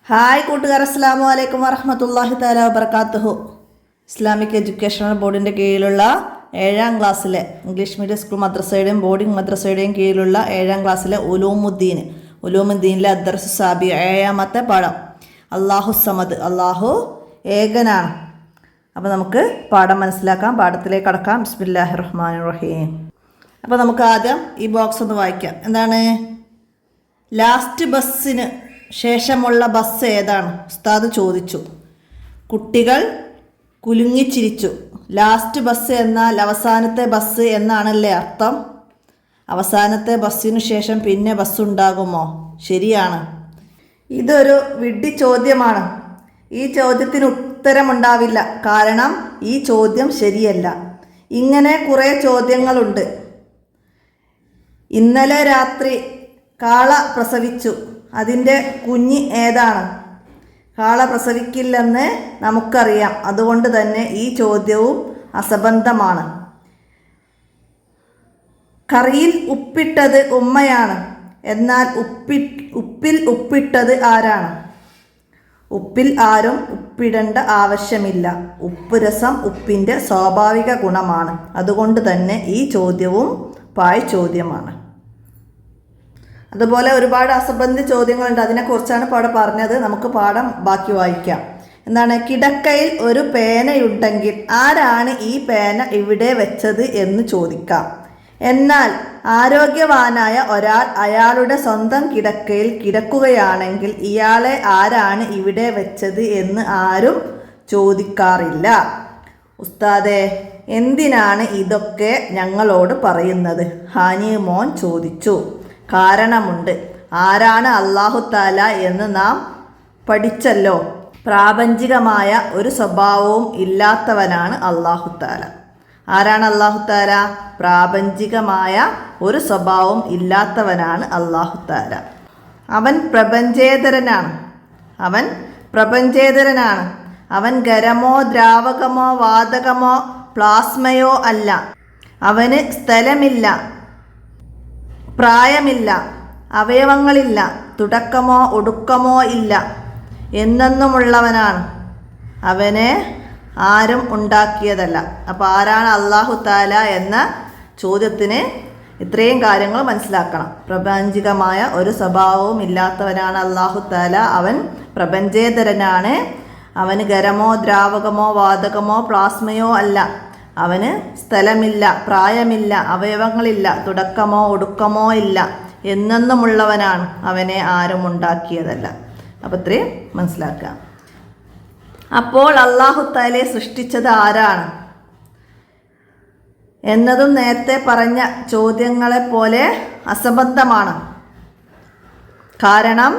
Hi കൂട്ടുകാർ, അസ്സലാമു അലൈക്കും വറഹ്മത്തുള്ളാഹി തആല വബറകാതുഹു. ഇസ്ലാമിക് എഡ്യൂക്കേഷണൽ ബോർഡിൻ്റെ കീഴിലുള്ള 7ാം ക്ലാസ്സിലെ ഇംഗ്ലീഷ് മീഡിയം സ്കൂൾ മദ്രസയുടെയും ബോർഡിംഗ് മദ്രസയുടെയും കീഴിലുള്ള 7ാം ക്ലാസ്സിലെ ഉലൂമുദ്ദീനിലെ അദ്ദർസു സാബി 7ാമത്തെ പാഠം അല്ലാഹു സമദ്, അല്ലാഹു ഏകനാണ്. അപ്പോൾ നമുക്ക് പാഠം മനസ്സിലാക്കാം, പാഠത്തിലേക്ക് കടക്കാം. ബിസ്മില്ലാഹിർ റഹ്മാനിർ റഹീം. അപ്പോൾ നമുക്ക് ആദ്യം ഈ ബോക്സ് ഒന്ന് വായിക്കാം. എന്താണ്? ലാസ്റ്റ് ബസ്സിന് ശേഷമുള്ള ബസ് ഏതാണ്? ഉസ്താദ് ചോദിച്ചു. കുട്ടികൾ കുലുങ്ങിച്ചിരിച്ചു. ലാസ്റ്റ് ബസ് എന്നാൽ അവസാനത്തെ ബസ് എന്നാണല്ലേ അർത്ഥം? അവസാനത്തെ ബസ്സിനു ശേഷം പിന്നെ ബസ്സുണ്ടാകുമോ? ശരിയാണ്. ഇതൊരു വിഡ്ഢി ചോദ്യമാണ്. ഈ ചോദ്യത്തിന് ഉത്തരമുണ്ടാവില്ല, കാരണം ഈ ചോദ്യം ശരിയല്ല. ഇങ്ങനെ കുറേ ചോദ്യങ്ങളുണ്ട്. ഇന്നലെ രാത്രി കാള പ്രസവിച്ചു. അതിൻ്റെ കുഞ്ഞ് ഏതാണ്? കാള പ്രസവിക്കില്ലെന്ന് നമുക്കറിയാം, അതുകൊണ്ട് തന്നെ ഈ ചോദ്യവും അസംബന്ധമാണ്. കറിയിൽ ഉപ്പിട്ടത് ഉമ്മയാണ്, എന്നാൽ ഉപ്പിൽ ഉപ്പിട്ടത് ആരാണ്? ഉപ്പിൽ ആരും ഉപ്പിടേണ്ട ആവശ്യമില്ല. ഉപ്പ് രസം ഉപ്പിൻ്റെ സ്വാഭാവിക ഗുണമാണ്. അതുകൊണ്ട് തന്നെ ഈ ചോദ്യവും പാഴ് ചോദ്യമാണ്. അതുപോലെ ഒരുപാട് അസംബന്ധ ചോദ്യങ്ങളുണ്ട്, അതിനെക്കുറിച്ചാണ് ഇപ്പോൾ അവിടെ പറഞ്ഞത്. നമുക്ക് പാഠം ബാക്കി വായിക്കാം. എന്താണ്? കിടക്കയിൽ ഒരു പേനയുണ്ടെങ്കിൽ ആരാണ് ഈ പേന ഇവിടെ വെച്ചത് എന്ന് ചോദിക്കാം. എന്നാൽ ആരോഗ്യവാനായ ഒരാൾ അയാളുടെ സ്വന്തം കിടക്കയിൽ കിടക്കുകയാണെങ്കിൽ ഇയാളെ ആരാണ് ഇവിടെ വെച്ചത് എന്ന് ആരും ചോദിക്കാറില്ല. ഉസ്താദേ, എന്തിനാണ് ഇതൊക്കെ ഞങ്ങളോട് പറയുന്നത്? ഹാനി മോൻ ചോദിച്ചു. കാരണമുണ്ട്. ആരാണ് അല്ലാഹു തആല എന്ന് നാം പഠിച്ചല്ലോ. പ്രാപഞ്ചികമായ ഒരു സ്വഭാവവും ഇല്ലാത്തവനാണ് അല്ലാഹു തആല. ആരാണ് അല്ലാഹു തആല? പ്രാപഞ്ചികമായ ഒരു സ്വഭാവം ഇല്ലാത്തവനാണ് അല്ലാഹു തആല. അവൻ പ്രപഞ്ചേതരനാണ്. അവൻ ഖരമോ ദ്രാവകമോ വാതകമോ പ്ലാസ്മയോ അല്ല. അവന് സ്ഥലമില്ല, പ്രായമില്ല, അവയവങ്ങളില്ല, തുടക്കമോ ഒടുക്കമോ ഇല്ല, എന്നെന്നുമുള്ളവനാണ്. അവനെ ആരും ഉണ്ടാക്കിയതല്ല. അപ്പോൾ ആരാണ് അല്ലാഹു തആല എന്ന ചോദ്യത്തിന് ഇത്രയും കാര്യങ്ങൾ മനസ്സിലാക്കണം. പ്രപഞ്ചികമായ ഒരു സ്വഭാവവും ഇല്ലാത്തവനാണ് അല്ലാഹു തആല. അവൻ പ്രപഞ്ചേതരനാണ്. അവന് ഖരമോ ദ്രാവകമോ വാതകമോ പ്ലാസ്മയോ അല്ല. അവന് സ്ഥലമില്ല, പ്രായമില്ല, അവയവങ്ങളില്ല, തുടക്കമോ ഒടുക്കമോ ഇല്ല, എന്നെന്നുമുള്ളവനാണ്. അവനെ ആരും ഉണ്ടാക്കിയതല്ല. അപ്പോൾ ഇത്രയും മനസ്സിലാക്കുക. അപ്പോൾ അല്ലാഹു തആലയെ സൃഷ്ടിച്ചത് ആരാണ് എന്നതും നേരത്തെ പറഞ്ഞ ചോദ്യങ്ങളെപ്പോലെ അസംബന്ധമാണ്. കാരണം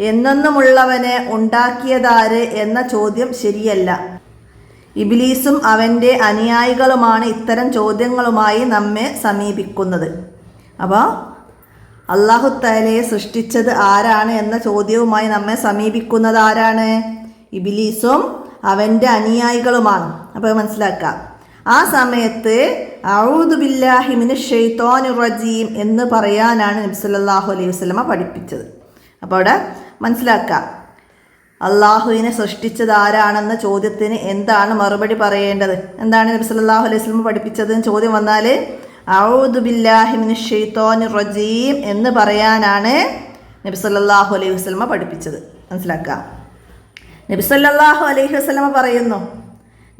എന്നെന്നുമുള്ളവനെ ഉണ്ടാക്കിയതാര് എന്ന ചോദ്യം ശരിയല്ല. ഇബ്ലീസും അവൻ്റെ അനുയായികളുമാണ് ഇത്തരം ചോദ്യങ്ങളുമായി നമ്മെ സമീപിക്കുന്നത്. അപ്പോൾ അല്ലാഹു തആലയെ സൃഷ്ടിച്ചത് ആരാണ് എന്ന ചോദ്യവുമായി നമ്മെ സമീപിക്കുന്നത് ആരാണ്? ഇബ്ലീസും അവൻ്റെ അനുയായികളുമാണ്. അപ്പോൾ മനസ്സിലാക്കാം. ആ സമയത്ത് അഊദു ബില്ലാഹി മിനശ് ശൈത്വാനിർ റജീം എന്ന് പറയാനാണ് നബി സല്ലല്ലാഹു അലൈഹി വസല്ലമ പഠിപ്പിച്ചത്. അപ്പോൾ അവിടെ മനസ്സിലാക്കാം, അള്ളാഹുവിനെ സൃഷ്ടിച്ചത് ആരാണെന്ന ചോദ്യത്തിന് എന്താണ് മറുപടി പറയേണ്ടത്? എന്താണ് നബി സല്ലല്ലാഹു അലൈഹി വസല്ലം പഠിപ്പിച്ചത്? ചോദ്യം വന്നാൽ അഊദു ബില്ലാഹി മിനശ് ശൈത്വാനിർ റജീം എന്ന് പറയാനാണ് നബി സല്ലല്ലാഹു അലൈഹി വസല്ലം പഠിപ്പിച്ചത്. മനസ്സിലാക്കുക. നബി സല്ലല്ലാഹു അലൈഹി വസല്ലം പറയുന്നു,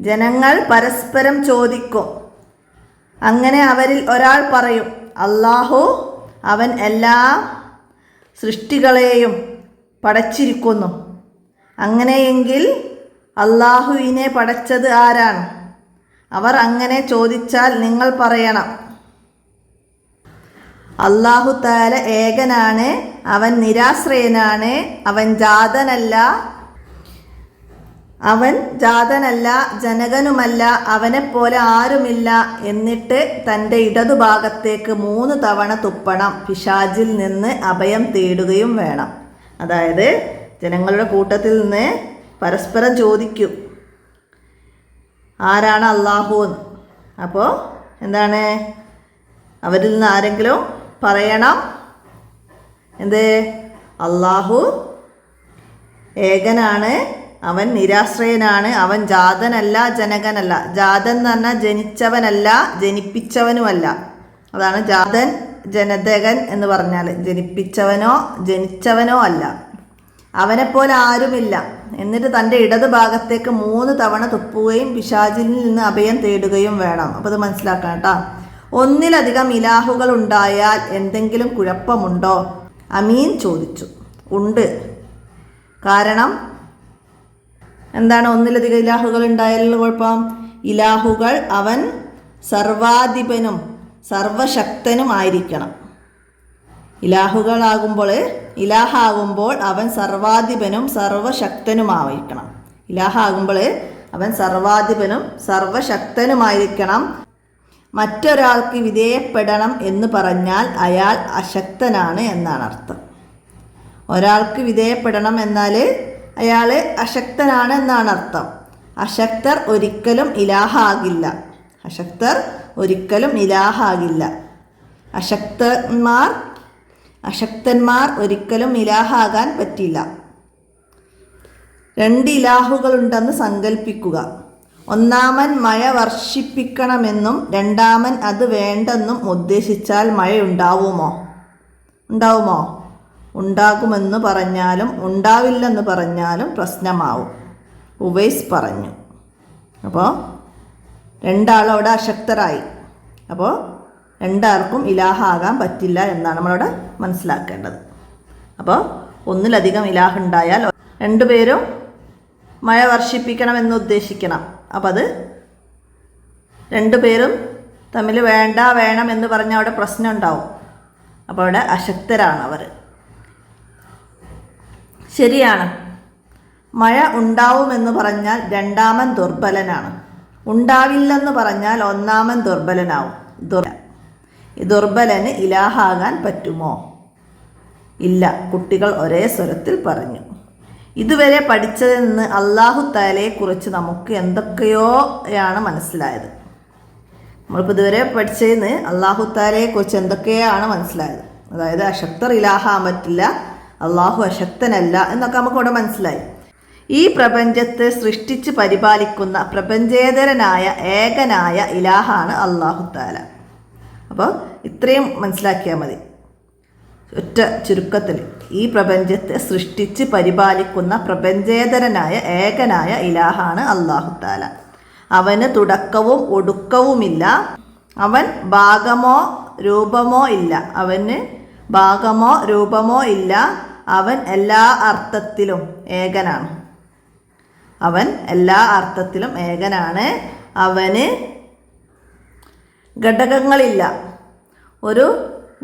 ജനങ്ങൾ പരസ്പരം ചോദിക്കും. അങ്ങനെ അവരിൽ ഒരാൾ പറയും, അല്ലാഹു അവൻ എല്ലാ സൃഷ്ടികളെയും പടച്ചിരിക്കുന്നു. അങ്ങനെയെങ്കിൽ അല്ലാഹുവിനെ പടച്ചത് ആരാണ്? അവർ അങ്ങനെ ചോദിച്ചാൽ നിങ്ങൾ പറയണം, അല്ലാഹു തആല ഏകനാണ്, അവൻ നിരാശ്രയനാണ്, അവൻ ജാതനല്ല, ജനകനുമല്ല, അവനെപ്പോലെ ആരുമില്ല. എന്നിട്ട് തൻ്റെ ഇടതുഭാഗത്തേക്ക് 3 തവണ തുപ്പണം. പിശാചിൽ നിന്ന് അഭയം തേടുകയും വേണം. അതായത് ജനങ്ങളുടെ കൂട്ടത്തിൽ നിന്ന് പരസ്പരം ചോദിക്കും, ആരാണ് അല്ലാഹു എന്ന്. അപ്പോൾ എന്താണ്? അവരിൽ നിന്ന് ആരെങ്കിലും പറയണം, എന്ത്? അല്ലാഹു ഏകനാണ്, അവൻ നിരാശ്രയനാണ്, അവൻ ജാതനല്ല ജനകനല്ല. ജാതൻ എന്ന് പറഞ്ഞാൽ ജനിച്ചവനല്ല ജനിപ്പിച്ചവനുമല്ല. അതാണ് ജാതൻ ജനതകൻ എന്ന് പറഞ്ഞാൽ. ജനിച്ചവനോ അല്ല. അവനെപ്പോലെ ആരുമില്ല. എന്നിട്ട് തൻ്റെ ഇടത് ഭാഗത്തേക്ക് 3 തവണ തുപ്പുകയും പിശാചിൽ നിന്ന് അഭയം തേടുകയും വേണം. അപ്പോൾ ഇത് മനസ്സിലാക്കണം കേട്ടോ. ഒന്നിലധികം ഇലാഹുകൾ ഉണ്ടായാൽ എന്തെങ്കിലും കുഴപ്പമുണ്ടോ? അമീൻ ചോദിച്ചു. ഉണ്ട്. കാരണം എന്താണ് ഒന്നിലധികം ഇലാഹുകൾ ഉണ്ടായാലുള്ള കുഴപ്പം? ഇലാഹുകൾ അവൻ സർവാധിപനും സർവശക്തനും ആയിരിക്കണം. ഇലാഹാകുമ്പോൾ അവൻ സർവാധിപനും സർവശക്തനുമായിരിക്കണം. ഇലാഹാകുമ്പോൾ അവൻ സർവാധിപനും സർവശക്തനുമായിരിക്കണം. മറ്റൊരാൾക്ക് വിധേയപ്പെടണം എന്ന് പറഞ്ഞാൽ അയാൾ അശക്തനാണ് എന്നാണ് അർത്ഥം. ഒരാൾക്ക് വിധേയപ്പെടണം എന്നാൽ അയാൾ അശക്തനാണ് എന്നാണ് അർത്ഥം. അശക്തർ ഒരിക്കലും ഇലാഹാകില്ല. അശക്തന്മാർ ഒരിക്കലും ഇലാഹാകാൻ പറ്റില്ല. 2 ഇലാഹുകളുണ്ടെന്ന് സങ്കല്പിക്കുക. ഒന്നാമൻ മഴ വർഷിപ്പിക്കണമെന്നും രണ്ടാമൻ അത് വേണ്ടെന്നും ഉദ്ദേശിച്ചാൽ മഴയുണ്ടാവുമോ? ഉണ്ടാകുമെന്ന് പറഞ്ഞാലും ഉണ്ടാവില്ലെന്ന് പറഞ്ഞാലും പ്രശ്നമാവും. ഉവൈസ് പറഞ്ഞു. അപ്പോൾ 2 ആളവിടെ അശക്തരായി. അപ്പോൾ 2 ആൾക്കും ഇലാഹാകാൻ പറ്റില്ല എന്നാണ് നമ്മളവിടെ മനസ്സിലാക്കേണ്ടത്. അപ്പോൾ ഒന്നിലധികം ഇലാഹ് ഉണ്ടായാൽ 2 പേരും മഴ വർഷിപ്പിക്കണമെന്ന് ഉദ്ദേശിക്കണം. അപ്പം അത് 2 പേരും തമ്മിൽ വേണം എന്ന് പറഞ്ഞാൽ അവിടെ പ്രശ്നം ഉണ്ടാവും. അപ്പോൾ അവിടെ അശക്തരാണ് അവർ. ശരിയാണ്. മഴ ഉണ്ടാവുമെന്ന് പറഞ്ഞാൽ രണ്ടാമൻ ദുർബലനാണ്. ഉണ്ടാവില്ലെന്ന് പറഞ്ഞാൽ ഒന്നാമൻ ദുർബലനാവും. ദുർബലന് ഇലാഹാകാൻ പറ്റുമോ? ഇല്ല. കുട്ടികൾ ഒരേ സ്വരത്തിൽ പറഞ്ഞു. ഇതുവരെ പഠിച്ചതിൽ നിന്ന് അല്ലാഹു തആലയെക്കുറിച്ച് നമുക്ക് എന്തൊക്കെയോയാണ് മനസ്സിലായത്. നമ്മളിപ്പോൾ ഇതുവരെ പഠിച്ചതിൽ നിന്ന് അല്ലാഹു തആലയെക്കുറിച്ച് എന്തൊക്കെയാണ് മനസ്സിലായത്. അതായത് അശക്തർ ഇലാഹാൻ പറ്റില്ല, അള്ളാഹു അശക്തനല്ല എന്നൊക്കെ നമുക്ക് ഇവിടെ മനസ്സിലായി. ഈ പ്രപഞ്ചത്തെ സൃഷ്ടിച്ച് പരിപാലിക്കുന്ന പ്രപഞ്ചേതരനായ ഏകനായ ഇലാഹാണ് അല്ലാഹു തആല. അപ്പോൾ ഇത്രയും മനസ്സിലാക്കിയാൽ മതി. ഒറ്റ ചുരുക്കത്തിൽ ഈ പ്രപഞ്ചത്തെ സൃഷ്ടിച്ച് പരിപാലിക്കുന്ന പ്രപഞ്ചേതരനായ ഏകനായ ഇലാഹാണ് അല്ലാഹു തആല. അവന് തുടക്കവും ഒടുക്കവുമില്ല. അവൻ ഭാഗമോ രൂപമോ ഇല്ല. അവൻ എല്ലാ അർത്ഥത്തിലും ഏകനാണ്. അവന് ഘടകങ്ങളില്ല. ഒരു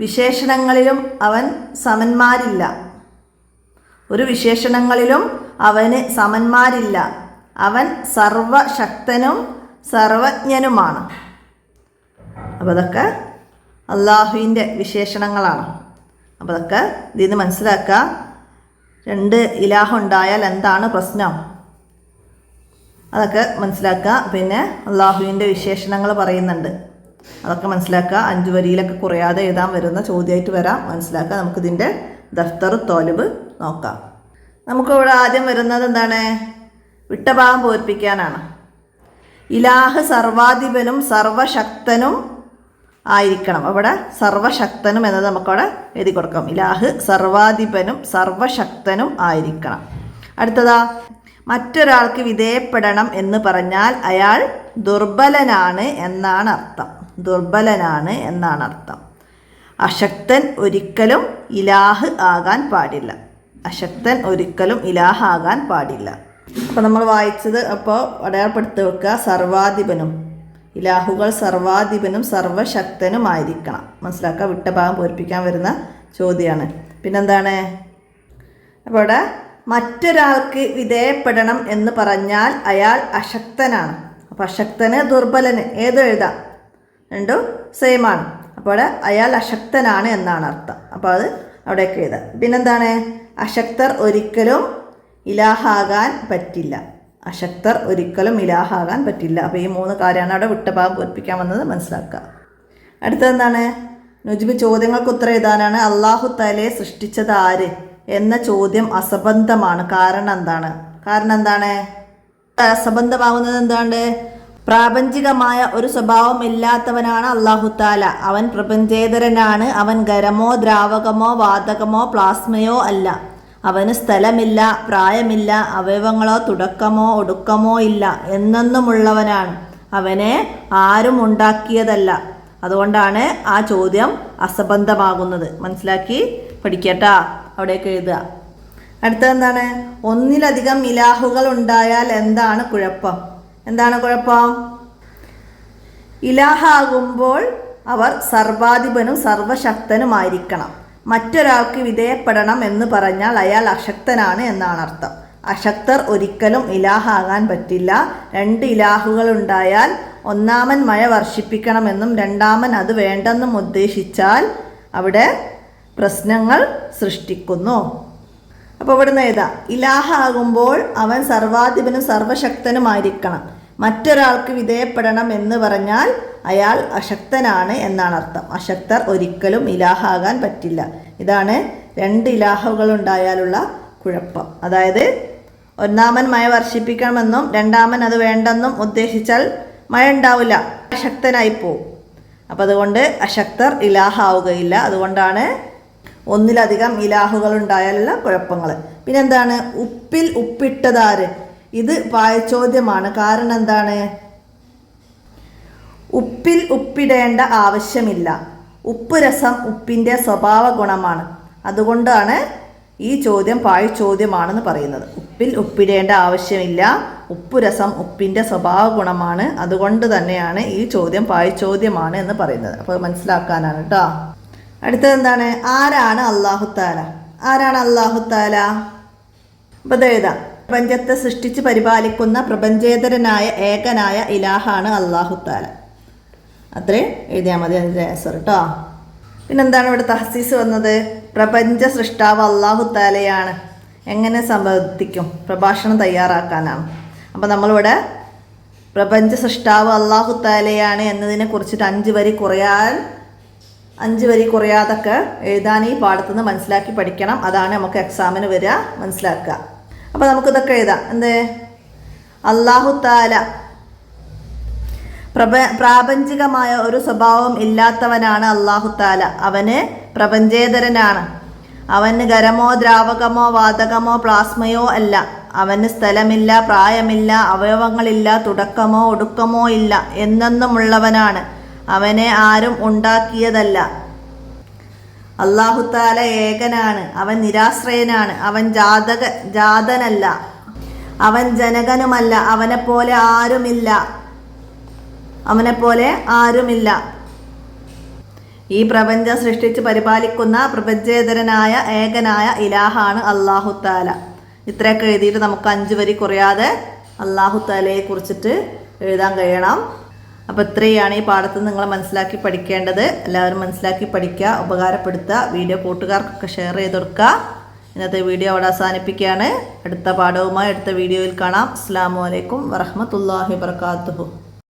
വിശേഷണങ്ങളിലും അവന് സമന്മാരില്ല. അവൻ സർവശക്തനും സർവജ്ഞനുമാണ്. അപ്പോൾ അതൊക്കെ അള്ളാഹുവിൻ്റെ വിശേഷണങ്ങളാണ്. അപ്പോൾ അതൊക്കെ ഇതിൽ നിന്ന് മനസ്സിലാക്കുക. 2 ഇലാഹ് ഉണ്ടായാൽ എന്താണ് പ്രശ്നം, അതൊക്കെ മനസ്സിലാക്കുക. പിന്നെ അള്ളാഹുവിൻ്റെ വിശേഷണങ്ങൾ പറയുന്നുണ്ട്, അതൊക്കെ മനസ്സിലാക്കുക. 5 വരിയിലൊക്കെ കുറയാതെ എഴുതാൻ വരുന്ന ചോദ്യമായിട്ട് വരാം. മനസ്സിലാക്കുക. നമുക്കിതിൻ്റെ ദഫ്തർ തോലിബ് നോക്കാം. നമുക്കിവിടെ ആദ്യം വരുന്നത് എന്താണ്? വിട്ടഭാഗം പൂരിപ്പിക്കാനാണ്. ഇലാഹ് സർവാധിപനും സർവശക്തനും ആയിരിക്കണം. അവിടെ സർവശക്തനും എന്നത് നമുക്കവിടെ എഴുതി കൊടുക്കാം. ഇലാഹ് സർവാധിപനും സർവശക്തനും ആയിരിക്കണം. അടുത്തതാ, മറ്റൊരാൾക്ക് വിധേയപ്പെടണം എന്ന് പറഞ്ഞാൽ അയാൾ ദുർബലനാണ് എന്നാണ് അർത്ഥം. അശക്തൻ ഒരിക്കലും ഇലാഹ് ആകാൻ പാടില്ല. അപ്പോൾ നമ്മൾ വായിച്ചത് അടയാളപ്പെടുത്തി വെക്കുക. സർവാധിപനും, ഇലാഹുകൾ സർവാധിപനും സർവശക്തനുമായിരിക്കണം. മനസ്സിലാക്കുക. വിട്ട ഭാഗം പൂരിപ്പിക്കാൻ വരുന്ന ചോദ്യമാണ്. പിന്നെന്താണ്? അപ്പോൾ അവിടെ മറ്റൊരാൾക്ക് വിധേയപ്പെടണം എന്ന് പറഞ്ഞാൽ അയാൾ അശക്തനാണ്. അപ്പോൾ അശക്തന് ദുർബലന് ഏതോ എഴുതാം, രണ്ടും സെയിമാണ്. അപ്പോൾ അവിടെ അയാൾ അശക്തനാണ് എന്നാണ് അർത്ഥം. അപ്പോൾ അത് അവിടെയൊക്കെ എഴുതാം. പിന്നെന്താണ്? അശക്തർ ഒരിക്കലും ഇലാഹാകാൻ പറ്റില്ല. അപ്പോൾ ഈ 3 കാര്യമാണ് അവിടെ വിട്ടഭാഗം പൂരിപ്പിക്കാൻ വന്നത്. മനസ്സിലാക്കുക. അടുത്തതെന്താണ്? നുജ്ബി ചോദ്യങ്ങൾക്ക് ഉത്തരം എഴുതാനാണ്. അല്ലാഹു തആലയെ സൃഷ്ടിച്ചത് ആര് എന്ന ചോദ്യം അസംബന്ധമാണ്. കാരണം എന്താണ് അസംബന്ധമാകുന്നത്? എന്താണ്? പ്രാപഞ്ചികമായ ഒരു സ്വഭാവം ഇല്ലാത്തവനാണ് അല്ലാഹു തആല. അവൻ പ്രപഞ്ചേതരനാണ്. അവൻ ഖരമോ ദ്രാവകമോ വാതകമോ പ്ലാസ്മയോ അല്ല. അവന് സ്ഥലമില്ല, പ്രായമില്ല, അവയവങ്ങളോ തുടക്കമോ ഒടുക്കമോ ഇല്ല, എന്നെന്നുമുള്ളവനാണ്. അവനെ ആരും ഉണ്ടാക്കിയതല്ല. അതുകൊണ്ടാണ് ആ ചോദ്യം അസംബന്ധമാകുന്നത്. മനസ്സിലാക്കി പഠിക്കട്ടാ. അവിടേക്ക് എഴുതുക. അടുത്തതെന്താണ്? ഒന്നിലധികം ഇലാഹുകൾ ഉണ്ടായാൽ എന്താണ് കുഴപ്പം? ഇലാഹാകുമ്പോൾ അവർ സർവാധിപനും സർവശക്തനുമായിരിക്കണം. മറ്റൊരാൾക്ക് വിധേയപ്പെടണം എന്ന് പറഞ്ഞാൽ അയാൾ അശക്തനാണ് എന്നാണ് അർത്ഥം. അശക്തർ ഒരിക്കലും ഇലാഹാകാൻ പറ്റില്ല. 2 ഇലാഹുകൾ ഉണ്ടായാൽ ഒന്നാമൻ മഴ വർഷിപ്പിക്കണമെന്നും രണ്ടാമൻ അത് വേണ്ടെന്നും ഉദ്ദേശിച്ചാൽ അവിടെ പ്രശ്നങ്ങൾ സൃഷ്ടിക്കുന്നു. അപ്പോൾ ഇവിടുന്ന് ഇലാഹാകുമ്പോൾ അവൻ സർവാധിപനും സർവശക്തനുമായിരിക്കണം. മറ്റൊരാൾക്ക് വിധേയപ്പെടണം എന്ന് പറഞ്ഞാൽ അയാൾ അശക്തനാണ് എന്നാണ് അർത്ഥം. അശക്തർ ഒരിക്കലും ഇലാഹാകാൻ പറ്റില്ല. ഇതാണ് 2 ഇലാഹുകൾ ഉണ്ടായാലുള്ള കുഴപ്പം. അതായത് ഒന്നാമൻ മഴ വർഷിപ്പിക്കണമെന്നും രണ്ടാമൻ അത് വേണ്ടെന്നും ഉദ്ദേശിച്ചാൽ മഴ ഉണ്ടാവില്ല, അശക്തനായി പോവും. അപ്പം അതുകൊണ്ട് അശക്തർ ഇലാഹാവുകയില്ല. അതുകൊണ്ടാണ് ഒന്നിലധികം ഇലാഹുകൾ ഉണ്ടായാലുള്ള കുഴപ്പങ്ങൾ. പിന്നെന്താണ്? ഉപ്പിൽ ഉപ്പിട്ടതാര്? ഇത് പാഴ്ചോദ്യമാണ്. കാരണം എന്താണ്? ഉപ്പിൽ ഉപ്പിടേണ്ട ആവശ്യമില്ല. ഉപ്പ് രസം ഉപ്പിൻ്റെ സ്വഭാവ ഗുണമാണ്. അതുകൊണ്ടാണ് ഈ ചോദ്യം പാഴ്ചോദ്യമാണെന്ന് പറയുന്നത്. ഉപ്പിൽ ഉപ്പിടേണ്ട ആവശ്യമില്ല. ഉപ്പുരസം ഉപ്പിൻ്റെ സ്വഭാവ ഗുണമാണ്. അതുകൊണ്ട് തന്നെയാണ് ഈ ചോദ്യം പാഴ്ചോദ്യമാണ് എന്ന് പറയുന്നത്. അപ്പോൾ മനസ്സിലാക്കാനാണ് കേട്ടോ. അടുത്തത് എന്താണ്? ആരാണ് അല്ലാഹു തആല? അപ്പോൾ എഴുതാം. പ്രപഞ്ചത്തെ സൃഷ്ടിച്ച് പരിപാലിക്കുന്ന പ്രപഞ്ചേതരനായ ഏകനായ ഇലാഹാണ് അല്ലാഹു തആല. അത്രേ എഴുതിയാൽ മതി അതിൻ്റെ ആൻസർ കേട്ടോ. പിന്നെന്താണ് ഇവിടെ തഹ്സീസ് വന്നത്? പ്രപഞ്ച സൃഷ്ടാവ് അല്ലാഹു തആലയാണ്. എങ്ങനെ സംബന്ധിക്കും? പ്രഭാഷണം തയ്യാറാക്കാനാണ്. അപ്പോൾ നമ്മളിവിടെ പ്രപഞ്ച സൃഷ്ടാവ് അല്ലാഹു തആലയാണ് എന്നതിനെ കുറിച്ചിട്ട് 5 വരി കുറയാതൊക്കെ എഴുതാൻ ഈ പാഠത്തുനിന്ന് മനസ്സിലാക്കി പഠിക്കണം. അതാണ് നമുക്ക് എക്സാമിന് വരിക. മനസ്സിലാക്കുക. അപ്പോൾ നമുക്കിതൊക്കെ എഴുതാം. അല്ലാഹു തആല പ്രാപഞ്ചികമായ ഒരു സ്വഭാവം ഇല്ലാത്തവനാണ് അല്ലാഹു തആല. അവന് പ്രപഞ്ചേതരനാണ്. അവന് ഖരമോ ദ്രാവകമോ വാതകമോ പ്ലാസ്മയോ അല്ല. അവന് സ്ഥലമില്ല, പ്രായമില്ല, അവയവങ്ങളില്ല, തുടക്കമോ ഒടുക്കമോ ഇല്ല, എന്നെന്നുമുള്ളവനാണ്. അവനെ ആരും ഉണ്ടാക്കിയതല്ല. അല്ലാഹു തആല ഏകനാണ്. അവൻ നിരാശ്രയനാണ്. അവൻ ജാതനല്ല. അവൻ ജനകനുമല്ല. അവനെപ്പോലെ ആരുമില്ല. ഈ പ്രപഞ്ചം സൃഷ്ടിച്ച് പരിപാലിക്കുന്ന പ്രപഞ്ചേതരനായ ഏകനായ ഇലാഹാണ് അല്ലാഹു തആല. ഇത്രയൊക്കെ എഴുതിയിട്ട് നമുക്ക് 5 വരി കുറയാതെ അല്ലാഹു തആലയെ കുറിച്ചിട്ട് എഴുതാൻ കഴിയണം. അപ്പോൾ ഇത്രയാണ് ഈ പാഠത്ത് നിങ്ങൾ മനസ്സിലാക്കി പഠിക്കേണ്ടത്. എല്ലാവരും മനസ്സിലാക്കി പഠിക്കുക, ഉപകാരപ്പെടുത്തുക. വീഡിയോ കൂട്ടുകാർക്കൊക്കെ ഷെയർ ചെയ്ത് കൊടുക്കുക. ഇന്നത്തെ വീഡിയോ അവിടെ അവസാനിപ്പിക്കുകയാണ്. അടുത്ത പാഠവുമായി അടുത്ത വീഡിയോയിൽ കാണാം. അസ്സലാമു അലൈക്കും വറഹ്മത്തുള്ളാഹി വബറകാതുഹു.